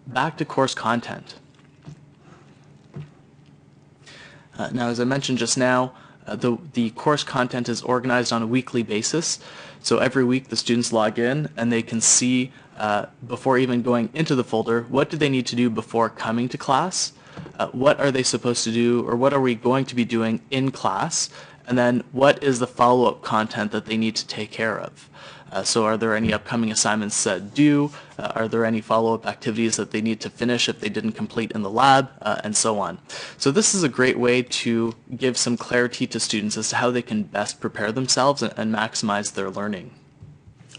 back to course content. Now, as I mentioned just now, the course content is organized on a weekly basis. So every week the students log in and they can see before even going into the folder, what do they need to do before coming to class? What are they supposed to do, or what are we going to be doing in class? And then what is the follow-up content that they need to take care of? So are there any upcoming assignments due? Are there any follow-up activities that they need to finish if they didn't complete in the lab, and so on. So this is a great way to give some clarity to students as to how they can best prepare themselves and maximize their learning.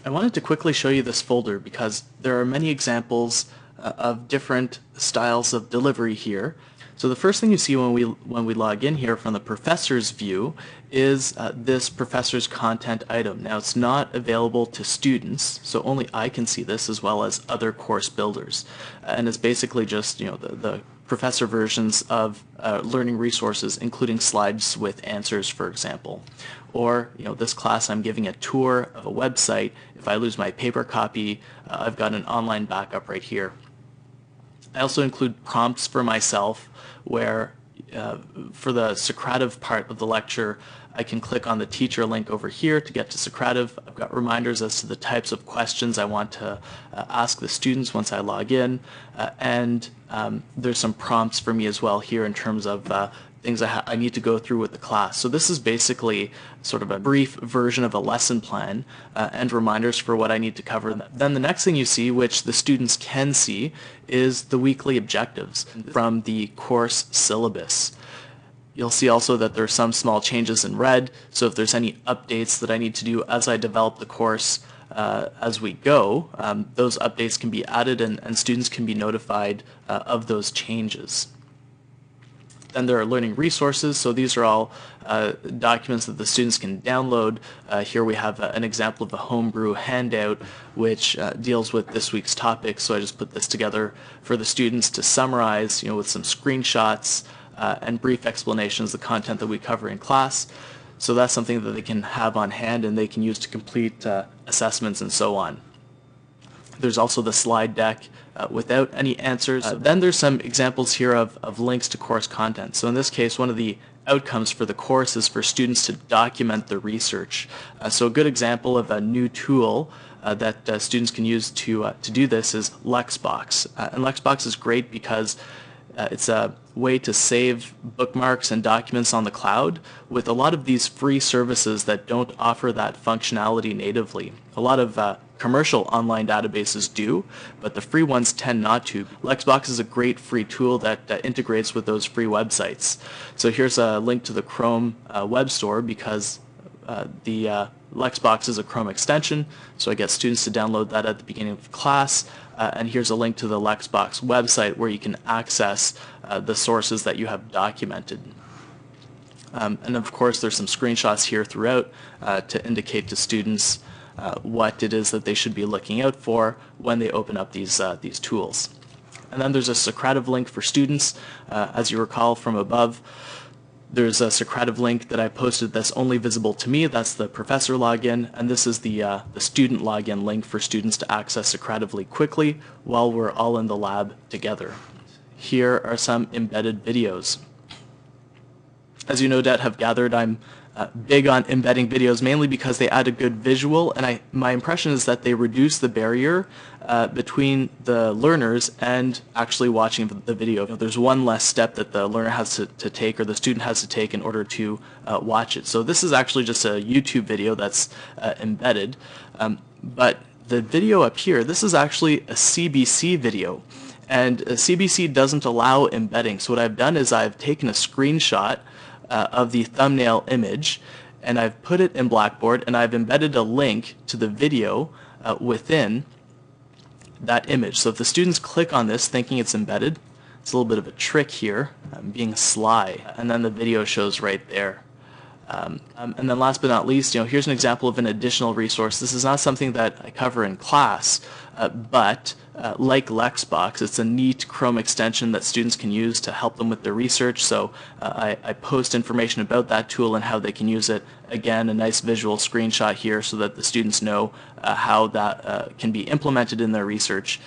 I wanted to quickly show you this folder because there are many examples of different styles of delivery here. So the first thing you see when we log in here from the professor's view is this professor's content item. Now it's not available to students, so only I can see this as well as other course builders. And it's basically just the professor versions of learning resources, including slides with answers, for example. Or this class I'm giving a tour of a website. If I lose my paper copy, I've got an online backup right here. I also include prompts for myself where for the Socrative part of the lecture I can click on the teacher link over here to get to Socrative. I've got reminders as to the types of questions I want to ask the students once I log in, and there's some prompts for me as well here in terms of things I need to go through with the class. So this is basically sort of a brief version of a lesson plan and reminders for what I need to cover. Then the next thing you see, which the students can see, is the weekly objectives from the course syllabus. You'll see also that there are some small changes in red, so if there's any updates that I need to do as I develop the course as we go, those updates can be added and students can be notified of those changes. Then there are learning resources, so these are all documents that the students can download. Here we have an example of a homebrew handout which deals with this week's topic, so I just put this together for the students to summarize with some screenshots and brief explanations of the content that we cover in class. So that's something that they can have on hand and they can use to complete assessments and so on. There's also the slide deck without any answers. Then there's some examples here of links to course content. So in this case, one of the outcomes for the course is for students to document the research. So a good example of a new tool that students can use to do this is Lexbox. And Lexbox is great because it's a way to save bookmarks and documents on the cloud with a lot of these free services that don't offer that functionality natively. A lot of commercial online databases do, but the free ones tend not to. Lexbox is a great free tool that integrates with those free websites. So here's a link to the Chrome web store because the Lexbox is a Chrome extension, so I get students to download that at the beginning of class. And here's a link to the Lexbox website where you can access the sources that you have documented. And of course there's some screenshots here throughout to indicate to students what it is that they should be looking out for when they open up these tools. And then there's a Socrative link for students. As you recall from above, there's a Socrative link that I posted that's only visible to me. That's the professor login, and this is the student login link for students to access Socratively quickly while we're all in the lab together. Here are some embedded videos. As you no doubt have gathered, I'm big on embedding videos mainly because they add a good visual, and my impression is that they reduce the barrier between the learners and actually watching the video. There's one less step that the learner has to take or the student has to take in order to watch it. So this is actually just a YouTube video that's embedded, but the video up here, this is actually a CBC video, and CBC doesn't allow embedding. So what I've done is I've taken a screenshot of the thumbnail image and I've put it in Blackboard and I've embedded a link to the video within that image. So if the students click on this thinking it's embedded, it's a little bit of a trick here. I'm being sly, and then the video shows right there. And then last but not least, here's an example of an additional resource. This is not something that I cover in class, but like Lexbox, it's a neat Chrome extension that students can use to help them with their research. So I post information about that tool and how they can use it. Again, a nice visual screenshot here so that the students know how that can be implemented in their research.